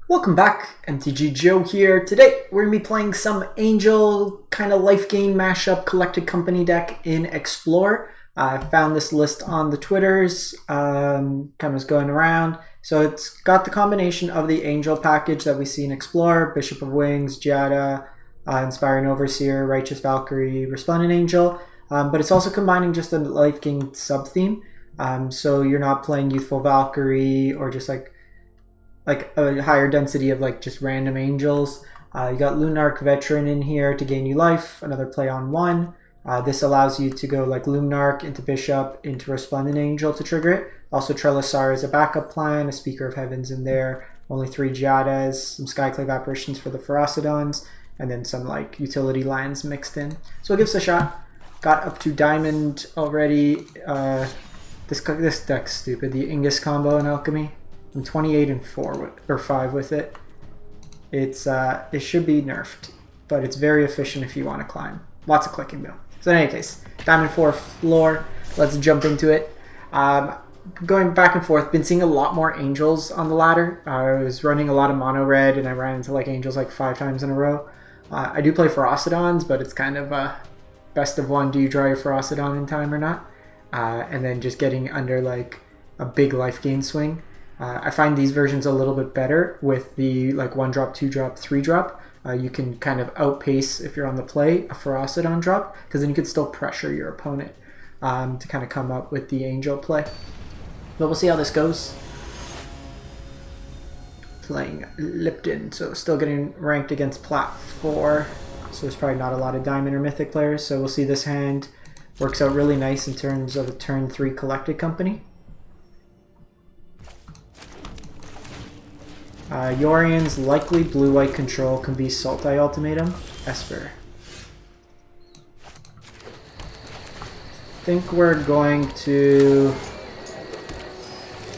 Welcome back, MTG Joe here. Today we're going to be playing some Angel kind of life gain mashup collected company deck in Explorer. I found this list on the Twitters, kind of was going around. So it's got the combination of the Angel package that we see in Explorer, Bishop of Wings, Giada, Inspiring Overseer, Righteous Valkyrie, Resplendent Angel, but it's also combining just a life gain sub-theme. So you're not playing Youthful Valkyrie or just like a higher density of like just random angels. You got Lunark Veteran in here to gain you life, another play on one. This allows you to go like Lunark into Bishop into Resplendent Angel to trigger it. Also Trelasar is a backup plan, a Speaker of Heavens in there, only 3 Giadas, some Skyclave Apparitions for the Ferocidons, and then some like utility lands mixed in. So it gives it a shot. Got up to Diamond already. This deck's stupid. The Ingus combo in Alchemy. I'm 28 and 5 with it. It should be nerfed, but it's very efficient if you want to climb. Lots of clicking though. So in any case, Diamond 4 floor. Let's jump into it. Going back and forth, been seeing a lot more Angels on the ladder. I was running a lot of mono red, and I ran into like Angels like 5 times in a row. I do play Ferocidons, but it's kind of best of one. Do you draw your Ferocidon in time or not? And then just getting under like a big life gain swing. I find these versions a little bit better with the like 1-drop, 2-drop, 3-drop. You can kind of outpace, if you're on the play, a Ferocidon drop, because then you could still pressure your opponent to kind of come up with the Angel play. But we'll see how this goes. Playing Lipton, so still getting ranked against Plat 4, so there's probably not a lot of Diamond or Mythic players, so we'll see this hand works out really nice in terms of a turn 3 collected company. Yorian's likely blue-white control can be Sultai Ultimatum, Esper. I think we're going to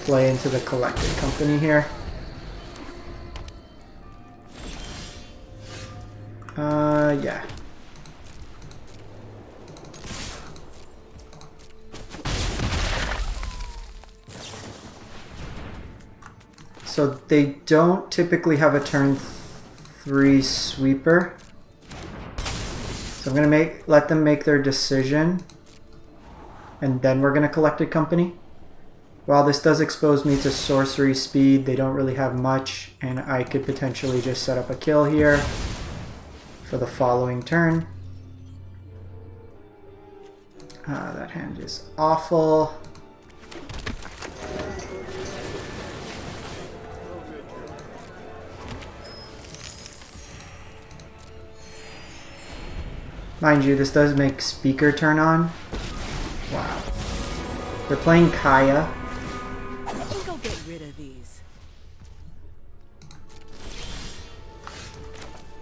play into the collected company here. Yeah. So they don't typically have a turn 3 sweeper. So I'm gonna let them make their decision, and then we're gonna collect a company. While this does expose me to sorcery speed, they don't really have much, and I could potentially just set up a kill here for the following turn. That hand is awful. Mind you, this does make Speaker turn on. Wow. They're playing Kaya. I think I'll get rid of these.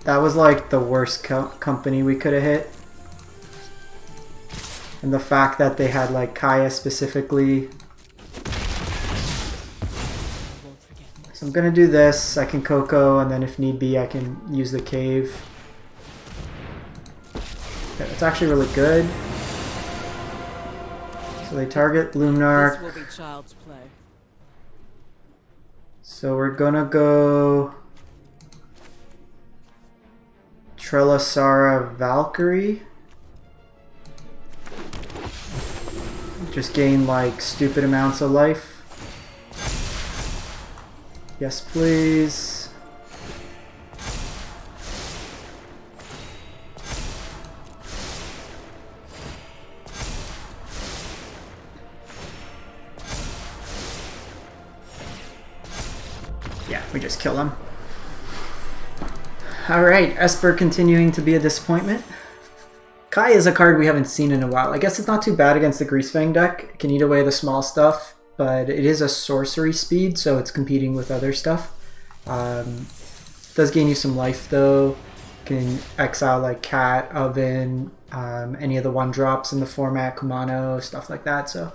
That was like the worst company we could have hit. And the fact that they had like Kaya specifically. So I'm gonna do this. I can Coco, and then if need be, I can use the cave. Okay, that's actually really good. So they target Lunark. This will be child's play. So we're gonna go Trelasar Valkyrie. Just gain like stupid amounts of life. Yes, please. Yeah, we just kill him. Alright, Esper continuing to be a disappointment. Kai is a card we haven't seen in a while. I guess it's not too bad against the Greasefang deck. It can eat away the small stuff, but it is a sorcery speed, so it's competing with other stuff. Does gain you some life though. Can exile like Cat, Oven, any of the 1-drops in the format, Kumano, stuff like that. So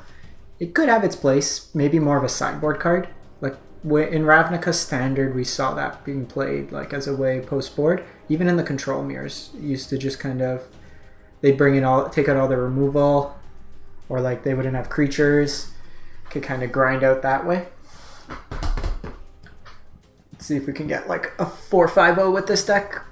it could have its place. Maybe more of a sideboard card. Like in Ravnica Standard, we saw that being played like as a way post-board. Even in the control mirrors, used to just kind of, they'd bring in take out all the removal, or like they wouldn't have creatures. Could kind of grind out that way. Let's see if we can get like a 4-5-0 with this deck.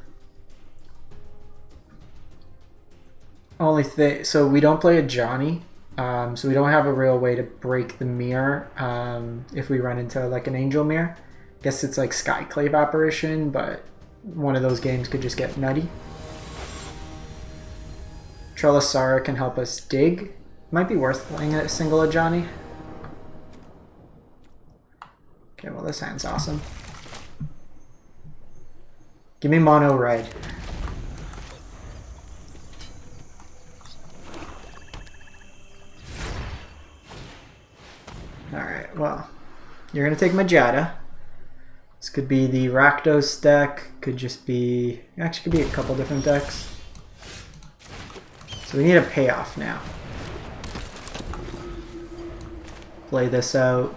Only thing, so we don't play a Johnny, so we don't have a real way to break the mirror if we run into like an Angel mirror. Guess it's like Skyclave Apparition, but one of those games could just get nutty. Trelisara can help us dig. Might be worth playing a single Ajani. Okay, well this hand's awesome. Give me mono red. Alright, well, you're going to take Majada. This could be the Rakdos deck, could just be, actually could be a couple different decks. So we need a payoff now. Play this out.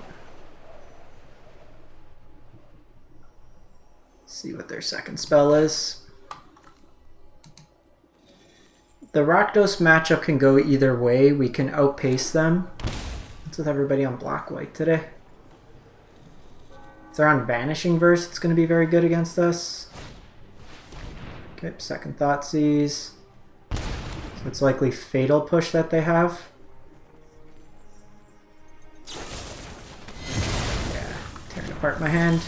See what their second spell is. The Rakdos matchup can go either way. We can outpace them. What's with everybody on black-white today? If they're on Vanishing Verse, it's going to be very good against us. Okay, second Thoughtseize. So it's likely Fatal Push that they have. Yeah, tearing apart my hand.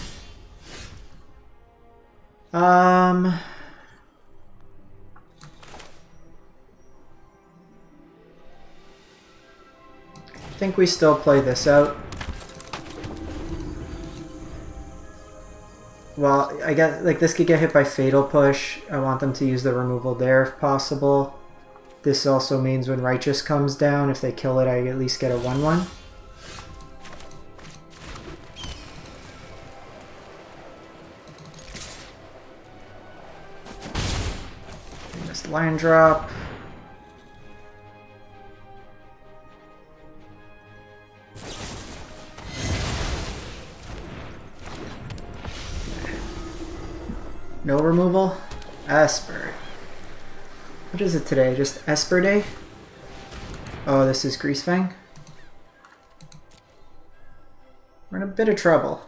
I think we still play this out. Well, I guess like this could get hit by Fatal Push. I want them to use the removal there if possible. This also means when Righteous comes down, if they kill it, I at least get a 1/1. This land drop. No removal? Esper. What is it today? Just Esper Day? Oh, this is Greasefang? We're in a bit of trouble.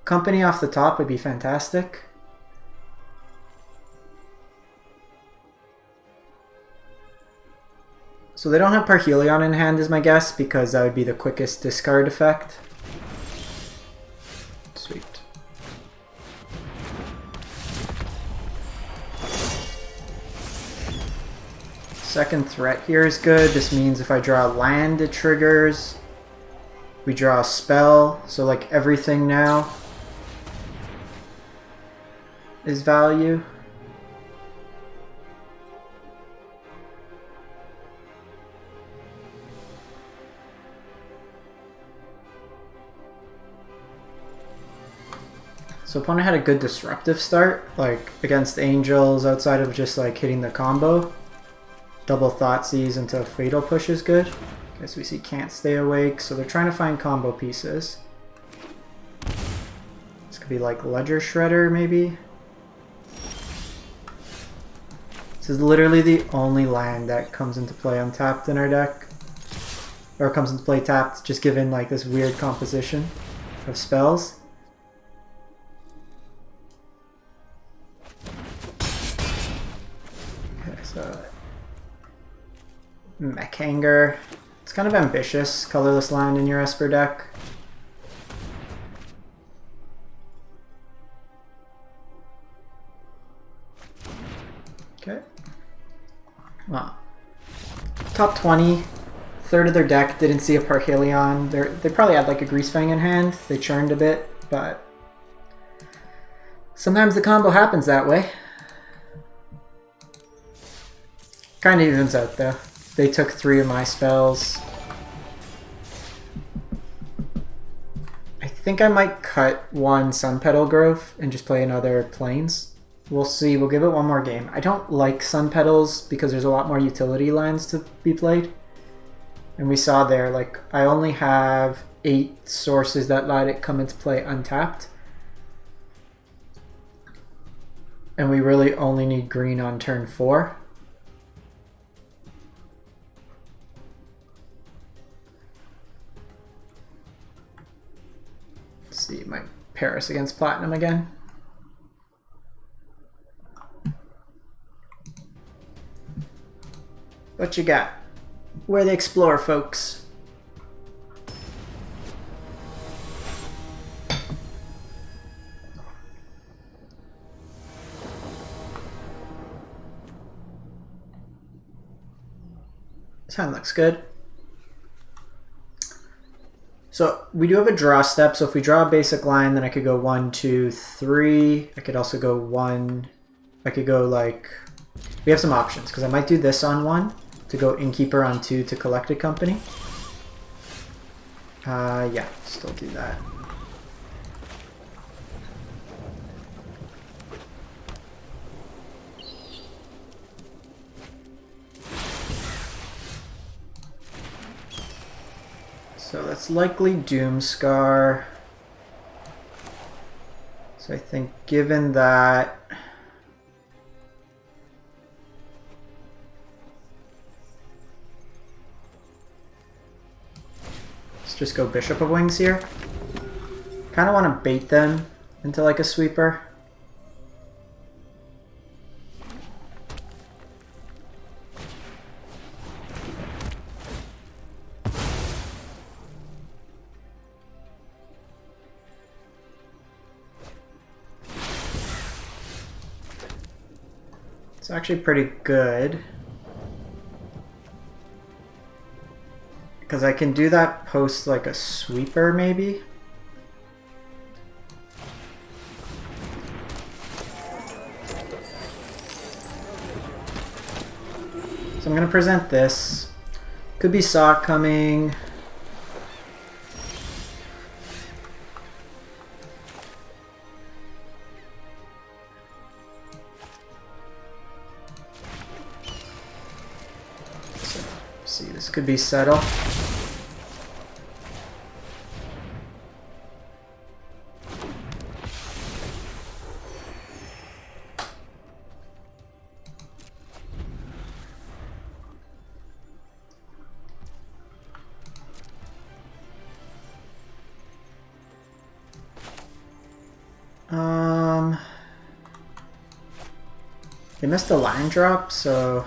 Company off the top would be fantastic. So they don't have Parhelion in hand is my guess, because that would be the quickest discard effect. Sweet. Second threat here is good. This means if I draw land, it triggers. If we draw a spell, so like everything now is value. So opponent had a good disruptive start, like against Angels, outside of just like hitting the combo. Double Thoughtseize into Fatal Push is good. Okay, so we see Can't Stay Awake, so they're trying to find combo pieces. This could be like Ledger Shredder, maybe? This is literally the only land that comes into play untapped in our deck. Or comes into play tapped, just given like this weird composition of spells. Okay, so Mech Hanger. It's kind of ambitious, colorless land in your Esper deck. Okay. Well, top 20, third of their deck didn't see a Parhelion. They probably had like a Greasefang in hand. They churned a bit, but sometimes the combo happens that way. Kind of evens out though. They took 3 of my spells. I think I might cut one Sun Petal Grove and just play another Plains. We'll see. We'll give it one more game. I don't like Sun Petals because there's a lot more utility lands to be played. And we saw there, like, I only have 8 sources that let it come into play untapped. And we really only need green on turn 4. See, my Paris against Platinum again. What you got? We're the Explorer folks. This hand looks good. So we do have a draw step, so if we draw a basic line, then I could go 1, 2, 3. I could also go 1. I could go like... We have some options, because I might do this on 1 to go Innkeeper on 2 to Collected Company. Yeah, still do that. So that's likely Doomscar. So I think given that... Let's just go Bishop of Wings here. Kind of want to bait them into like a sweeper. It's actually pretty good. Because I can do that post like a sweeper maybe. So I'm going to present this. Could be Sock coming. See, this could be Settle. They missed a line drop, so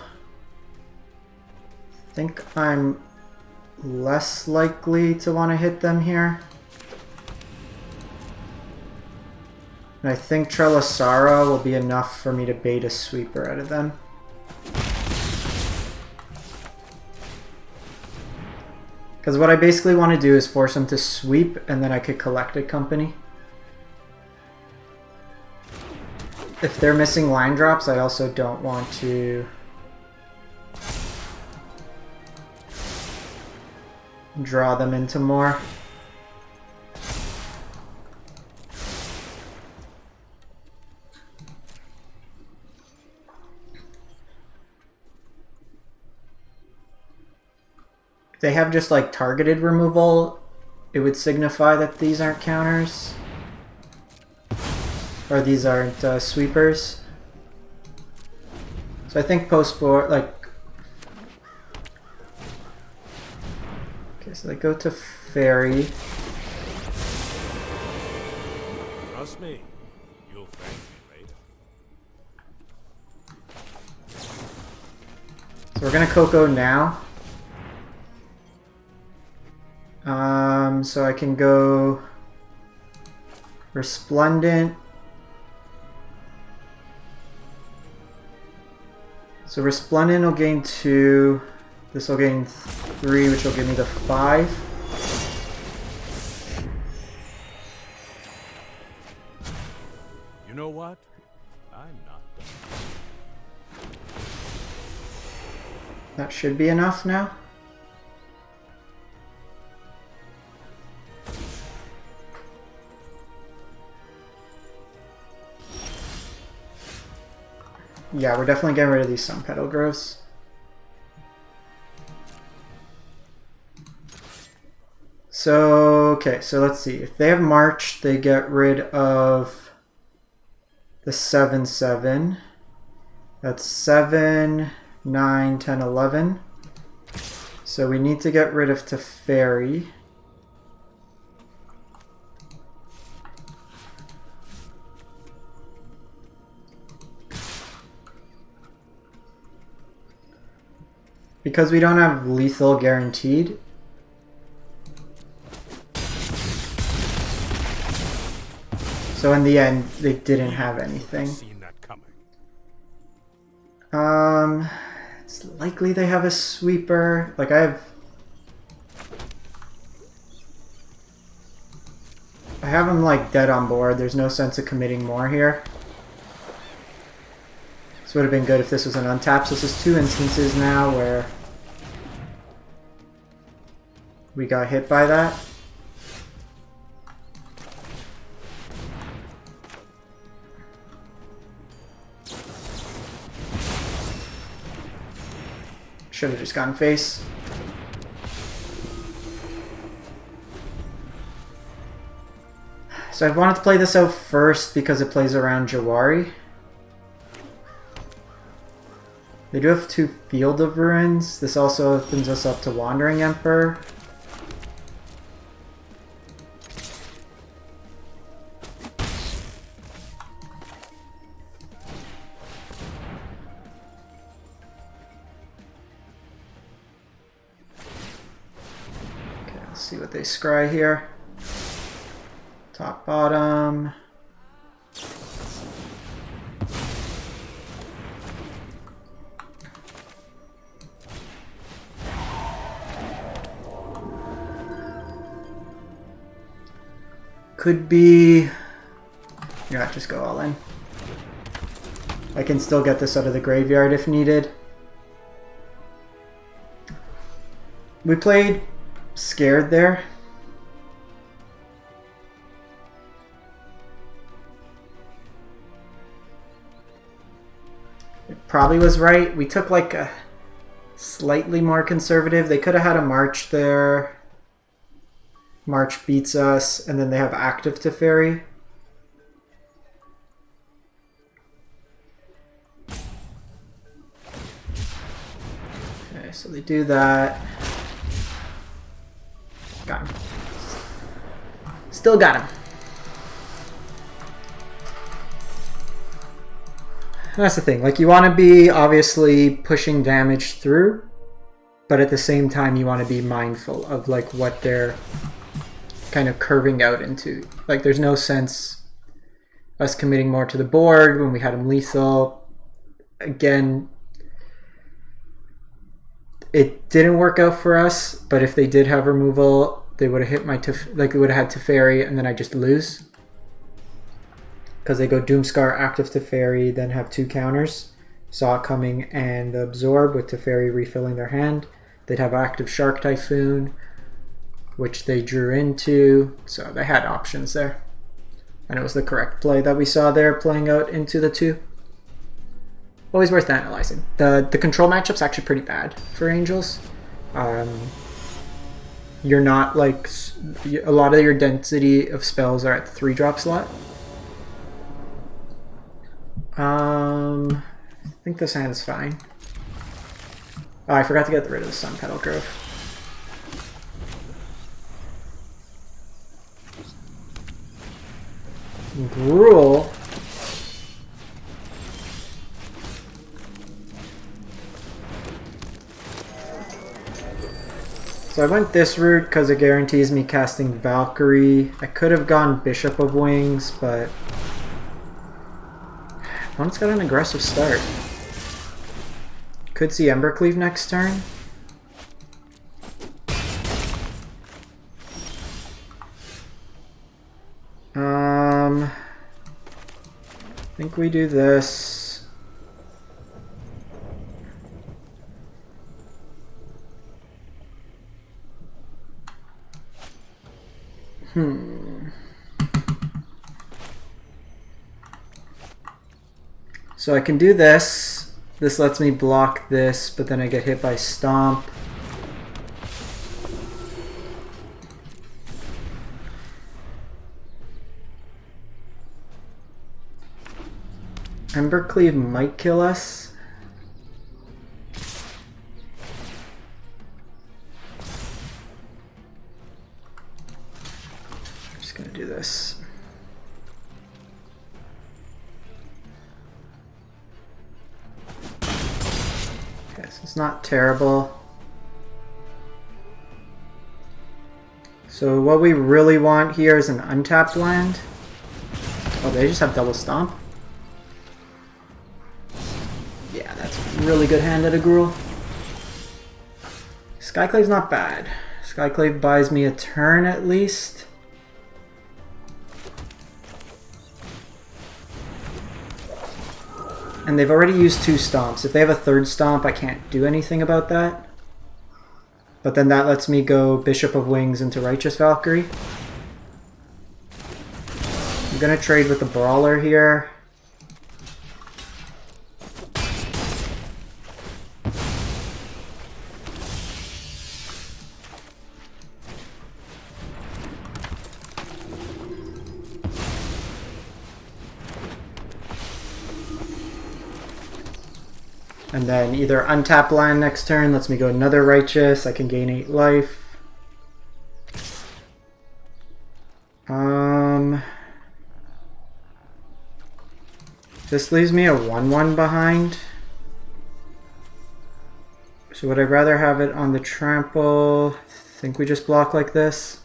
I think I'm less likely to want to hit them here. And I think Trelasara will be enough for me to bait a sweeper out of them. Because what I basically want to do is force them to sweep, and then I could collect a company. If they're missing line drops, I also don't want to draw them into more. If they have just like targeted removal, it would signify that these aren't counters. Or these aren't sweepers. So I think post-board, like... Okay, so they go to Fairy. Trust me, you'll thank me later. So we're gonna Coco now. So I can go Resplendent. So Resplendent will gain 2, this will gain 3, which will give me the 5. You know what? I'm not done. That should be enough now. Yeah, we're definitely getting rid of these Sun Petal Groves. So, okay, so let's see. If they have March, they get rid of the 7/7. That's 7, 9, 10, 11. So we need to get rid of Teferi. because we don't have lethal guaranteed. So in the end, they didn't have anything. Seen that coming. It's likely they have a sweeper. Like I have them like dead on board. There's no sense of committing more here. This would have been good if this was an untap. So this is 2 instances now where we got hit by that. Should have just gone face. So I wanted to play this out first because it plays around Jawari. They do have 2 Field of Ruins. This also opens us up to Wandering Emperor. Okay, let's see what they scry here. Top, bottom. Could be... Yeah, just go all in. I can still get this out of the graveyard if needed. We played scared there. It probably was right. We took like a slightly more conservative. They could have had a March there. March beats us, and then they have active Teferi. Okay, so they do that. Got him. Still got him. That's the thing. Like, you want to be obviously pushing damage through, but at the same time, you want to be mindful of like what they're kind of curving out into. Like, there's no sense us committing more to the board when we had them lethal. Again, it didn't work out for us, but if they did have removal, they would have hit my they would have had Teferi, and then I just lose. Because they go Doomscar, active Teferi, then have 2 counters. Saw it coming and absorb with Teferi refilling their hand. They'd have active Shark Typhoon, which they drew into. So they had options there. And it was the correct play that we saw there playing out into the 2. Always worth analyzing. The control matchup's actually pretty bad for Angels. You're not like... A lot of your density of spells are at the 3-drop slot. I think this hand is fine. Oh, I forgot to get rid of the Sun Petal Grove. Gruel. So I went this route because it guarantees me casting Valkyrie. I could have gone Bishop of Wings, but opponent's got an aggressive start. Could see Embercleave next turn. I think we do this. So I can do this. This lets me block this, but then I get hit by Stomp. Embercleave might kill us. I'm just gonna do this. Okay, so It's not terrible. So what we really want here is an untapped land. Oh, they just have double stomp? Yeah, that's a really good hand at a Gruul. Skyclave's not bad. Skyclave buys me a turn at least. And they've already used 2 stomps. If they have a 3rd stomp, I can't do anything about that. But then that lets me go Bishop of Wings into Righteous Valkyrie. I'm gonna trade with the Brawler here. And then either untap land next turn, lets me go another Righteous, I can gain 8 life. This leaves me a 1/1 behind. So would I rather have it on the trample? I think we just block like this.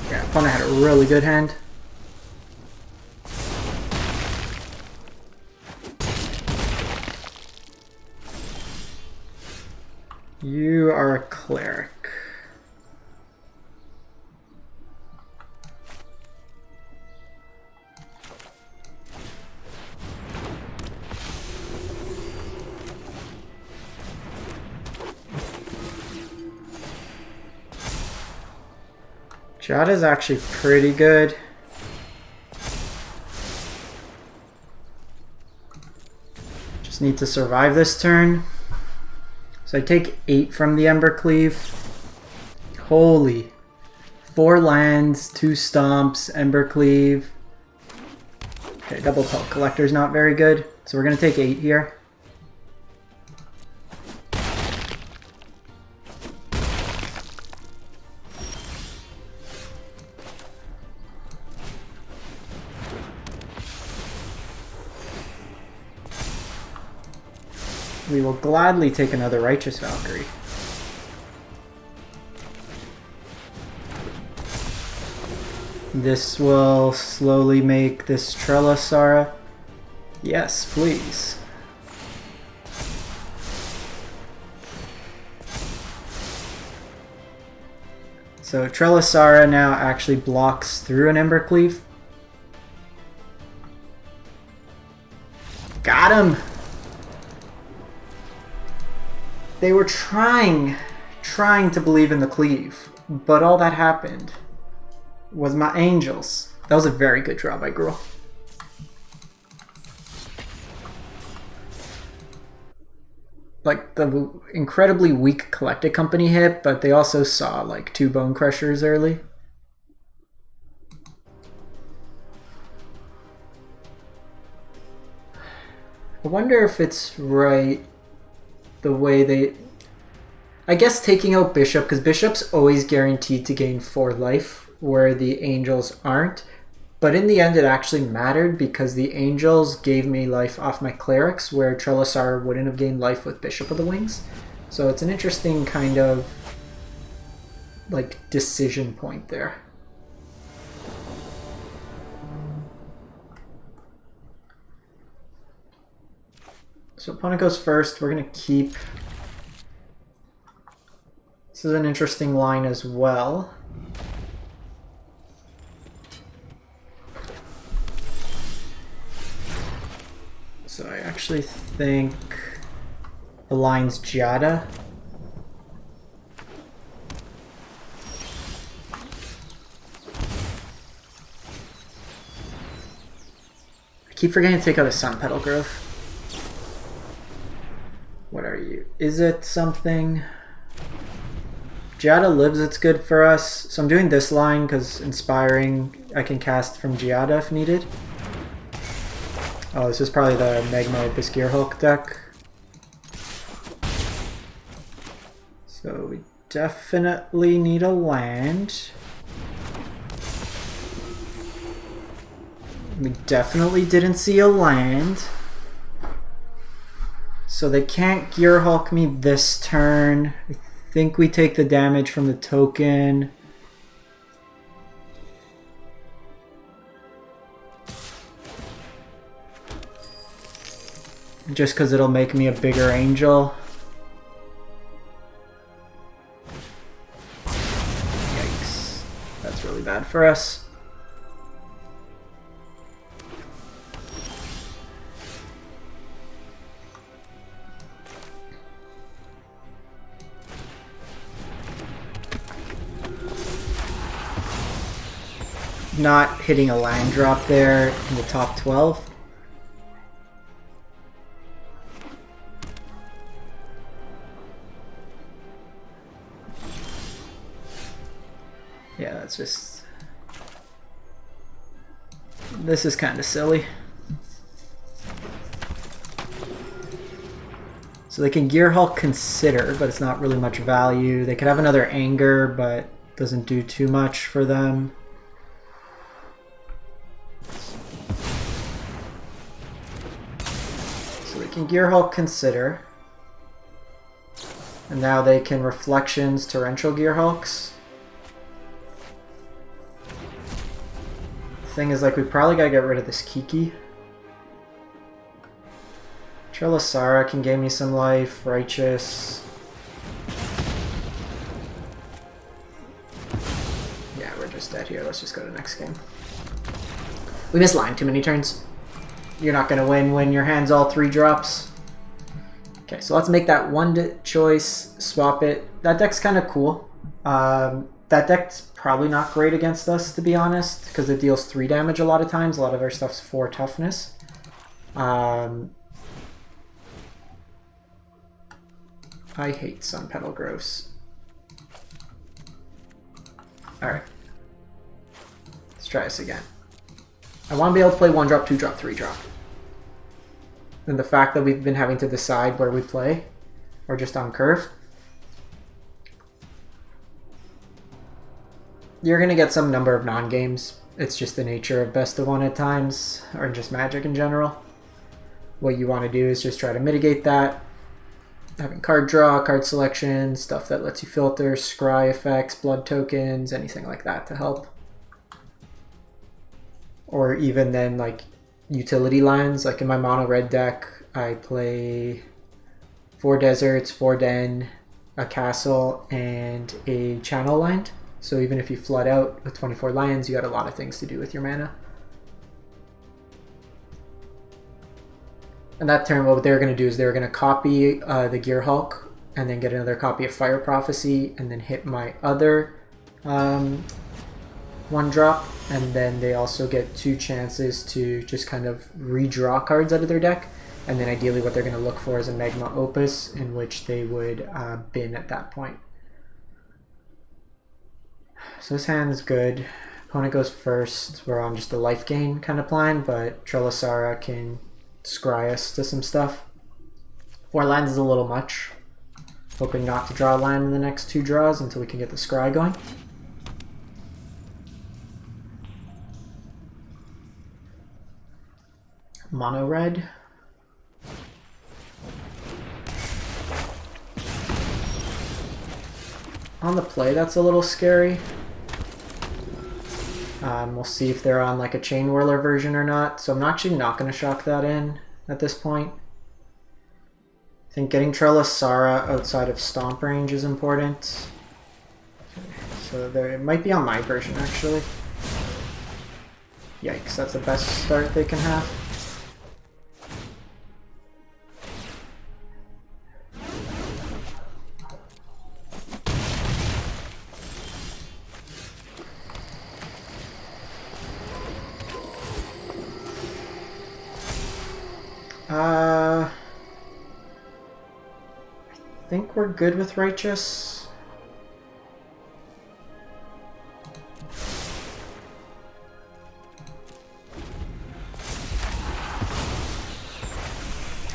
Yeah, opponent had a really good hand. You are a cleric. Jada's actually pretty good. Just need to survive this turn. So I take 8 from the Embercleave. Holy. 4 lands, 2 stomps, Embercleave. Okay, double Pelt Collector's not very good. So we're going to take 8 here. We will gladly take another Righteous Valkyrie. This will slowly make this Trelasara. Yes, please. So Trelasara now actually blocks through an Embercleave. Got him! They were trying to believe in the cleave, but all that happened was my Angels. That was a very good draw by Gruul. Like, the incredibly weak Collected Company hit, but they also saw like 2 Bone Crushers early. I wonder if it's right the way they... I guess taking out Bishop, because Bishop's always guaranteed to gain 4 life, where the Angels aren't. But in the end it actually mattered, because the Angels gave me life off my Clerics, where Trelasar wouldn't have gained life with Bishop of the Wings. So it's an interesting kind of like decision point there. So opponent goes first. We're going to keep... This is an interesting line as well. So I actually think the line's Giada. I keep forgetting to take out a Sun Petal Growth. What are you? Is it something? Giada lives, it's good for us. So I'm doing this line because Inspiring I can cast from Giada if needed. Oh, this is probably the Magma Opus Gearhulk deck. So we definitely need a land. We definitely didn't see a land. So they can't gearhulk me this turn. I think we take the damage from the token. Just because it'll make me a bigger angel. Yikes. That's really bad for us. Not hitting a land drop there in the top 12. Yeah, that's just... This is kind of silly. So they can gearhulk consider, but it's not really much value. They could have another anger, but doesn't do too much for them. So they can gearhulk consider. And now they can reflections torrential gearhulks. Thing is, like, we probably gotta get rid of this Kiki. Trelasara can gain me some life. Righteous. Yeah, we're just dead here. Let's just go to the next game. We missed line too many turns. You're not gonna win when your hand's all 3 drops. Okay, so let's make that one choice. Swap it. That deck's kind of cool. That deck's probably not great against us, to be honest, because it deals 3 damage a lot of times. A lot of our stuff's 4 toughness. I hate Sun Petal Gross. Alright. Let's try this again. I want to be able to play 1-drop, 2-drop, 3-drop. And the fact that we've been having to decide where we play, or just on curve, you're going to get some number of non-games. It's just the nature of best of 1 at times, or just Magic in general. What you want to do is just try to mitigate that. Having card draw, card selection, stuff that lets you filter, scry effects, blood tokens, anything like that to help. Or even then, like, utility lands. Like in my mono red deck, I play 4 deserts, 4 den, a castle, and a channel land. So even if you flood out with 24 lands, you got a lot of things to do with your mana. And that turn, what they were going to do is they were going to copy the gearhulk, and then get another copy of Fire Prophecy, and then hit my other 1-drop. And then they also get 2 chances to just kind of redraw cards out of their deck. And then ideally what they're going to look for is a Magma Opus, in which they would bin at that point. So this hand's good. Opponent goes first. We're on just a life gain kind of plan, but Trelasara can scry us to some stuff. 4 lands is a little much. Hoping not to draw a land in the next 2 draws until we can get the scry going. Mono red. On the play, that's a little scary. We'll see if they're on like a Chain Whirler version or not. So I'm actually not going to shock that in at this point. I think getting Trelasara outside of Stomp range is important. So there, it might be on my version actually. Yikes, that's the best start they can have. I think we're good with Righteous.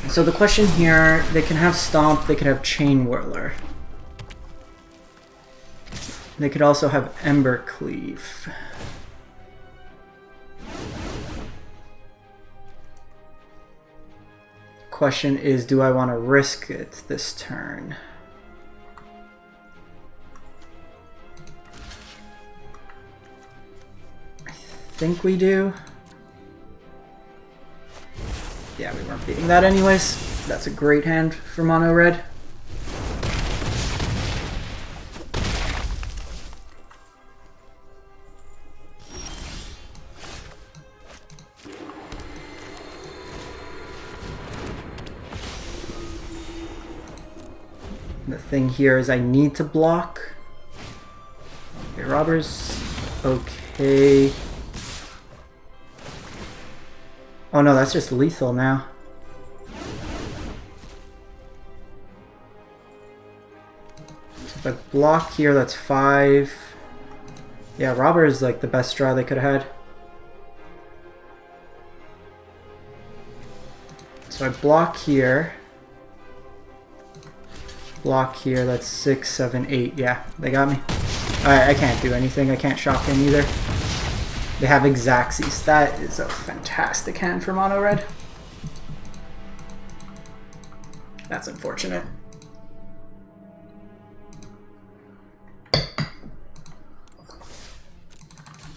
So the question here, they can have Stomp, they could have Chain Whirler. They could also have Ember Cleave. question is, do I want to risk it this turn? I think we do. Yeah, we weren't beating that anyways. That's a great hand for mono red. The thing here is I need to block. Okay, robbers. Okay. Oh no, that's just lethal now. So if I block here, that's 5. Yeah, robber is like the best draw they could have had. So I block here. Block here, that's 6, 7, 8. Yeah, they got me. Alright, I can't do anything. I can't shock him either. They have Xaxes. That is a fantastic hand for mono red. That's unfortunate.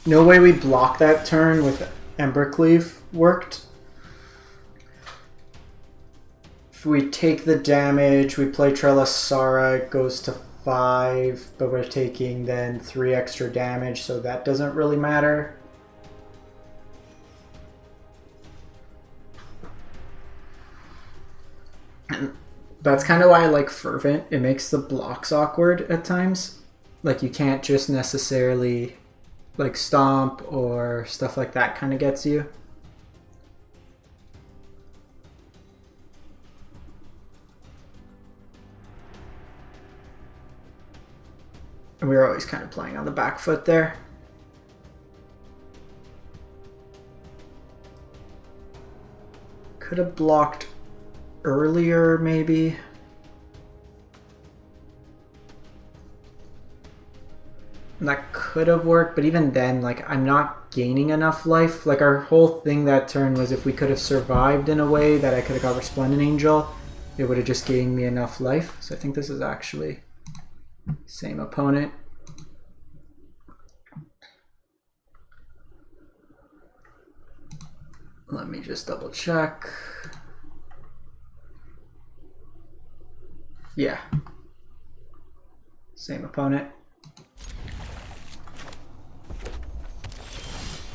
No way we block that turn with Embercleave worked. If we take the damage, we play Trelasara, it goes to 5, but we're taking then 3 extra damage, so that doesn't really matter. And that's kind of why I like Fervent. It makes the blocks awkward at times. Like, you can't just necessarily like stomp or stuff like that kind of gets you. And we were always kind of playing on the back foot there. Could have blocked earlier, maybe. And that could have worked, but even then, like, I'm not gaining enough life. Like, our whole thing that turn was if we could have survived in a way that I could have got Resplendent Angel, it would have just gained me enough life. So I think this is actually same opponent. Let me just double check. Yeah. Same opponent.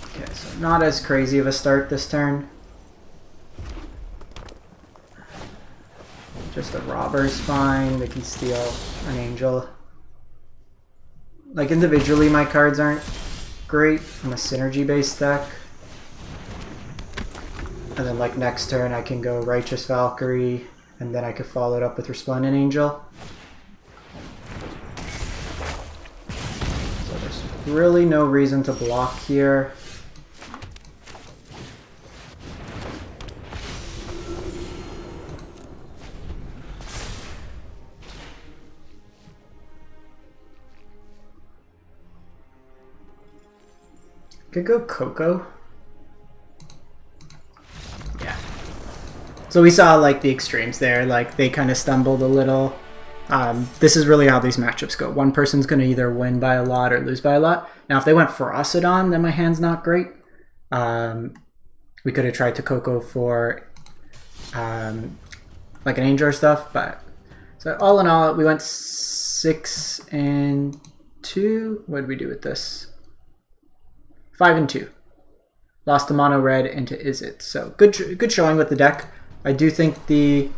Okay, so not as crazy of a start this turn. Just a robber's fine. They can steal an angel. Like, individually my cards aren't great. I'm a synergy based deck. And then like next turn I can go Righteous Valkyrie, and then I could follow it up with Resplendent Angel. So there's really no reason to block here. Could go Coco. Yeah. So we saw like the extremes there, like they kind of stumbled a little. This is really how these matchups go. One person's going to either win by a lot or lose by a lot. Now if they went Ferocidon, then my hand's not great. We could have tried to Coco for like an Angel or stuff, but so all in all we went 6 and 2. What did we do with this? 5 and 2. Lost to mono red into Izzet. So good showing with the deck. I do think the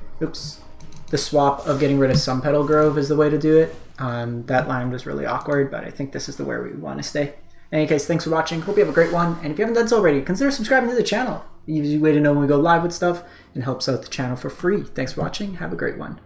swap of getting rid of Sunpetal Grove is the way to do it. That line was really awkward, but I think this is the where we want to stay. In any case, thanks for watching. Hope you have a great one. And if you haven't done so already, consider subscribing to the channel. It gives you a way to know when we go live with stuff and helps out the channel for free. Thanks for watching. Have a great one.